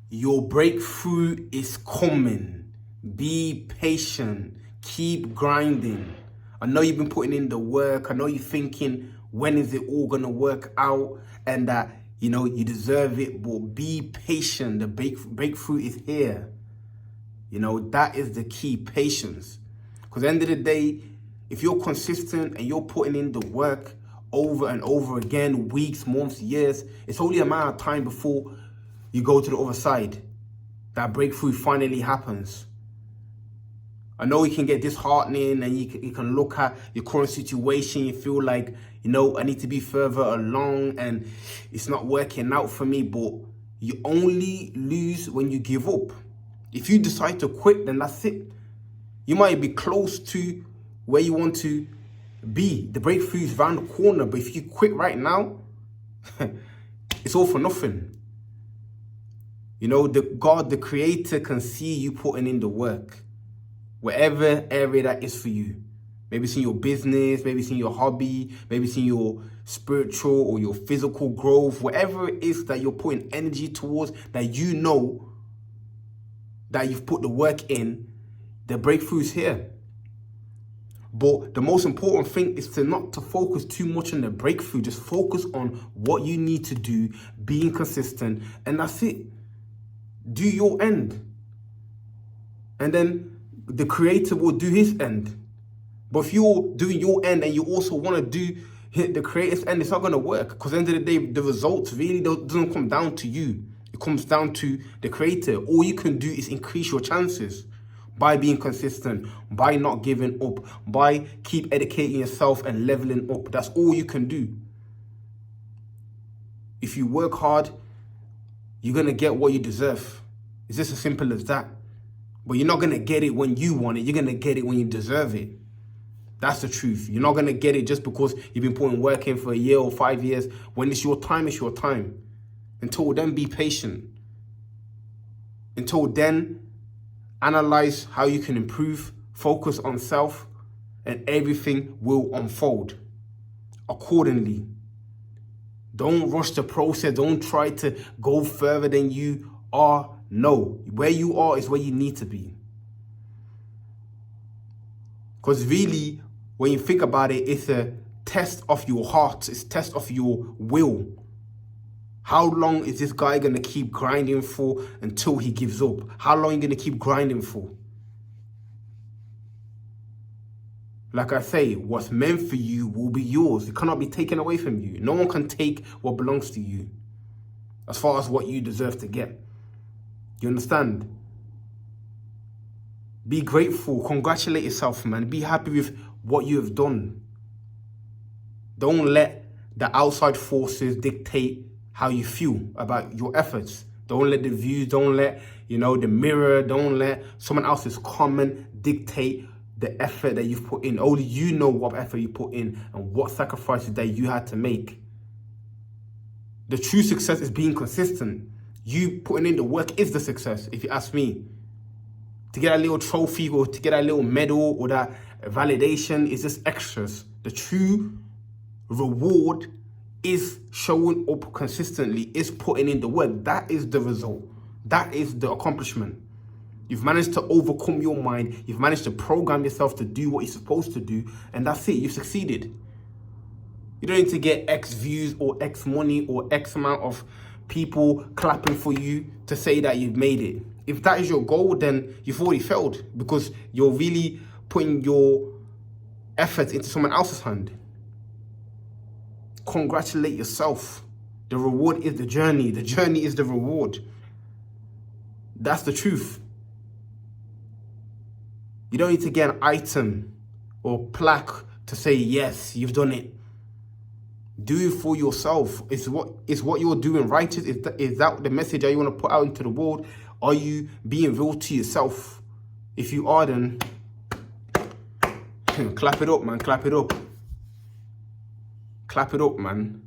Your breakthrough is coming. Be patient. Keep grinding. I know you've been putting in the work. I know you're thinking, when is it all going to work out? And that, you deserve it. But be patient. The breakthrough is here. That is the key, patience. Because at the end of the day, if you're consistent and you're putting in the work over and over again, weeks, months, years, it's only a matter of time before you go to the other side. That breakthrough finally happens. I know it can get disheartening and you can look at your current situation. You feel like, I need to be further along and it's not working out for me. But you only lose when you give up. If you decide to quit, then that's it. You might be close to where you want to be. The breakthrough is around the corner. But if you quit right now, it's all for nothing. God, the creator, can see you putting in the work. Whatever area that is for you. Maybe it's in your business, maybe it's in your hobby, maybe it's in your spiritual or your physical growth. Whatever it is that you're putting energy towards, that that you've put the work in, the breakthrough is here. But the most important thing is not to focus too much on the breakthrough. Just focus on what you need to do, being consistent, and that's it. Do your end. And then the creator will do his end. But if you're doing your end and you also want to hit the creator's end, it's not going to work. Because at the end of the day, the results really doesn't come down to you. It comes down to the creator. All you can do is increase your chances by being consistent, by not giving up, by keep educating yourself and leveling up. That's all you can do. If you work hard, you're going to get what you deserve. It's just as simple as that. But you're not going to get it when you want it. You're going to get it when you deserve it. That's the truth. You're not going to get it just because you've been putting work in for a year or 5 years. When it's your time, it's your time. Until then, be patient. Until then, analyze how you can improve, focus on self, and everything will unfold accordingly. Don't rush the process. Don't try to go further than you are. No, where you are is where you need to be. Because really, when you think about it, it's a test of your heart. It's a test of your will. How long is this guy going to keep grinding for until he gives up? How long are you going to keep grinding for? Like I say, what's meant for you will be yours. It cannot be taken away from you. No one can take what belongs to you as far as what you deserve to get. You understand? Be grateful. Congratulate yourself, man. Be happy with what you have done. Don't let the outside forces dictate how you feel about your efforts. Don't let the views, don't let, the mirror, don't let someone else's comment dictate the effort that you've put in. Only you know what effort you put in and what sacrifices that you had to make. The true success is being consistent. You putting in the work is the success, if you ask me. To get a little trophy or to get a little medal or that validation is just extras. The true reward is showing up consistently, is putting in the work. That is the result. That is the accomplishment. You've managed to overcome your mind. You've managed to program yourself to do what you're supposed to do. And that's it. You've succeeded. You don't need to get X views or X money or X amount of people clapping for you to say that you've made it. If that is your goal, then you've already failed because you're really putting your efforts into someone else's hand. Congratulate yourself. The reward is the journey. The journey is the reward. That's the truth. You don't need to get an item or plaque to say, yes, you've done it. Do it for yourself. Is what you're doing righteous? Is that the message that you want to put out into the world? Are you being real to yourself? If you are, then clap it up, man. Clap it up. Clap it up, man.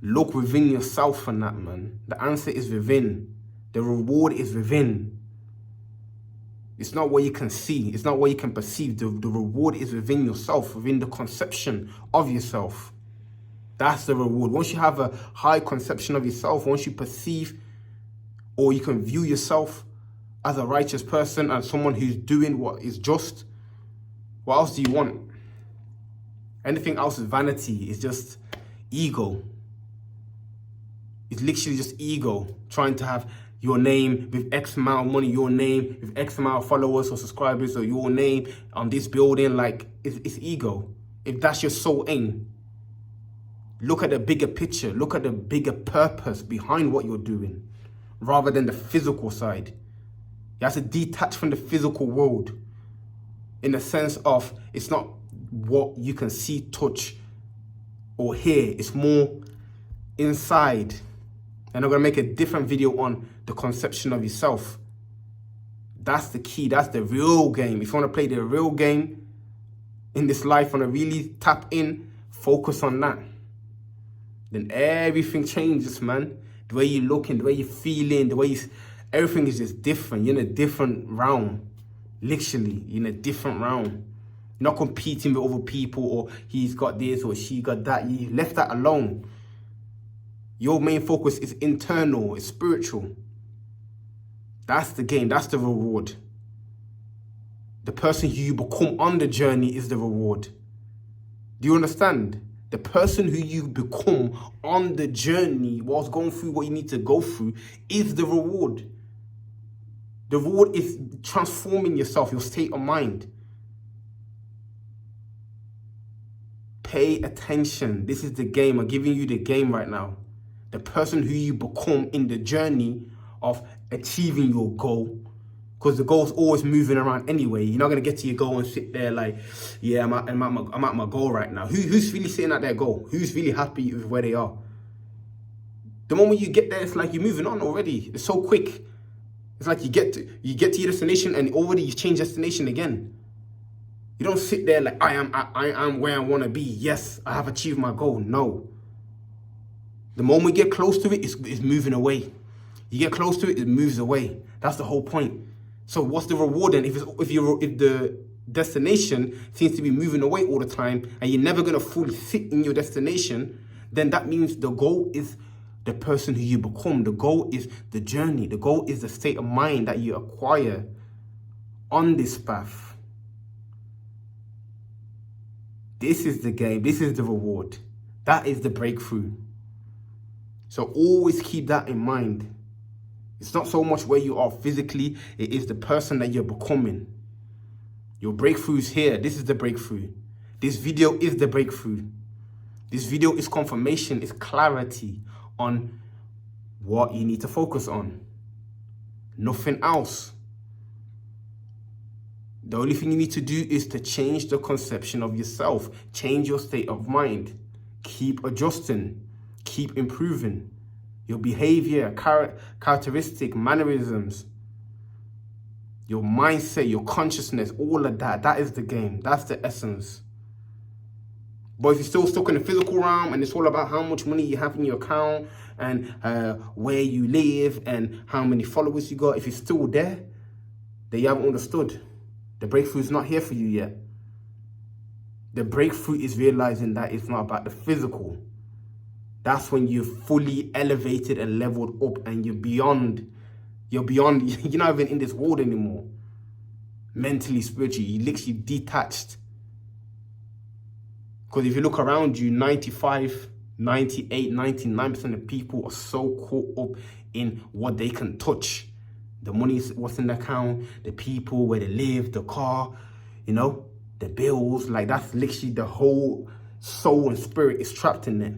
Look within yourself for that, man. The answer is within. The reward is within. It's not what you can see. It's not what you can perceive. The reward is within yourself, within the conception of yourself. That's the reward. Once you have a high conception of yourself, once you perceive or you can view yourself as a righteous person and someone who's doing what is just. What else do you want? Anything else is vanity. It's just ego. It's literally just ego, trying to have your name with X amount of money, your name with X amount of followers or subscribers, or your name on this building. Like, it's ego. If that's your sole aim, look at the bigger picture. Look at the bigger purpose behind what you're doing, rather than the physical side. You have to detach from the physical world, in the sense of it's not what you can see, touch, or hear. It's more inside. And I'm going to make a different video on the conception of yourself. That's the key. That's the real game. If you want to play the real game in this life, want to really tap in, focus on that, then everything changes, man. The way you're looking, the way you're feeling, the way everything is just different. You're in a different realm. Literally, you're in a different realm. You're not competing with other people, or he's got this or she got that. You left that alone. Your main focus is internal, it's spiritual. That's the game, that's the reward. The person who you become on the journey is the reward. Do you understand? The person who you become on the journey whilst going through what you need to go through is the reward. The reward is transforming yourself, your state of mind. Pay attention. This is the game. I'm giving you the game right now. The person who you become in the journey of achieving your goal. Because the goal's always moving around anyway. You're not going to get to your goal and sit there like, yeah, I'm at my goal right now. Who's really sitting at their goal? Who's really happy with where they are? The moment you get there, it's like you're moving on already. It's so quick. It's like you get to your destination and already you change destination again. You don't sit there like, I am where I want to be. Yes, I have achieved my goal. No. The moment you get close to it, it's moving away. You get close to it, it moves away. That's the whole point. So what's the reward then? If the destination seems to be moving away all the time and you're never gonna fully sit in your destination, then that means the goal is the person who you become. The goal is the journey. The goal is the state of mind that you acquire on this path. This is the game. This is the reward. That is the breakthrough. So always keep that in mind. It's not so much where you are physically, it is the person that you're becoming. Your breakthrough's here. This is the breakthrough. This video is the breakthrough. This video is confirmation, is clarity on what you need to focus on. Nothing else. The only thing you need to do is to change the conception of yourself. Change your state of mind. Keep adjusting. Keep improving. Your behavior, characteristic, mannerisms, your mindset, your consciousness, all of that. That is the game. That's the essence. But if you're still stuck in the physical realm and it's all about how much money you have in your account and where you live and how many followers you got, if you're still there, then you haven't understood. The breakthrough is not here for you yet. The breakthrough is realizing that it's not about the physical. That's when you're fully elevated and leveled up and you're beyond, you're not even in this world anymore. Mentally, spiritually, you're literally detached. Because if you look around you, 95, 98, 99% of people are so caught up in what they can touch. The money, what's in the account, the people, where they live, the car, the bills. Like, that's literally the whole soul and spirit is trapped in it.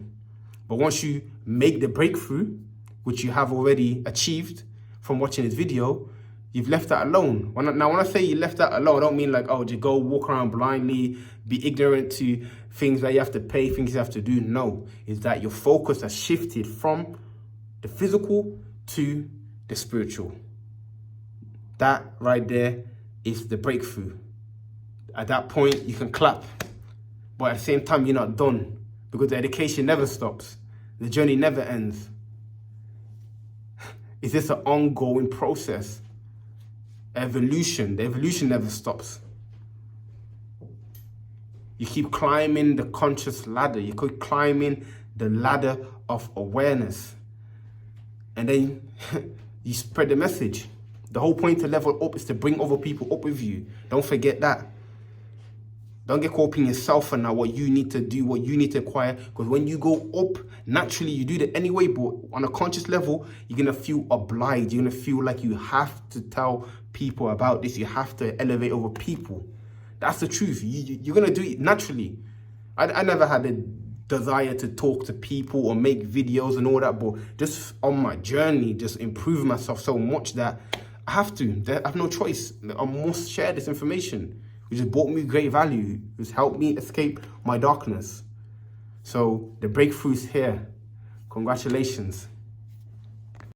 But once you make the breakthrough, which you have already achieved from watching this video, you've left that alone. When I say you left that alone, I don't mean like, oh, just go walk around blindly, be ignorant to things that you have to pay, things you have to do. No, it's that your focus has shifted from the physical to the spiritual. That right there is the breakthrough. At that point, you can clap. But at the same time, you're not done. Because the education never stops. The journey never ends. It's just an ongoing process. Evolution. The evolution never stops. You keep climbing the conscious ladder. You keep climbing the ladder of awareness. And then you spread the message. The whole point to level up is to bring other people up with you. Don't forget that. Don't get caught up in yourself and now what you need to do, what you need to acquire. Because when you go up, naturally you do that anyway, but on a conscious level, you're going to feel obliged. You're going to feel like you have to tell people about this. You have to elevate over people. That's the truth. You're going to do it naturally. I never had a desire to talk to people or make videos and all that, but just on my journey, just improve myself so much that I have to. I have no choice. I must share this information, which has brought me great value, which has helped me escape my darkness. So the breakthrough's here. Congratulations.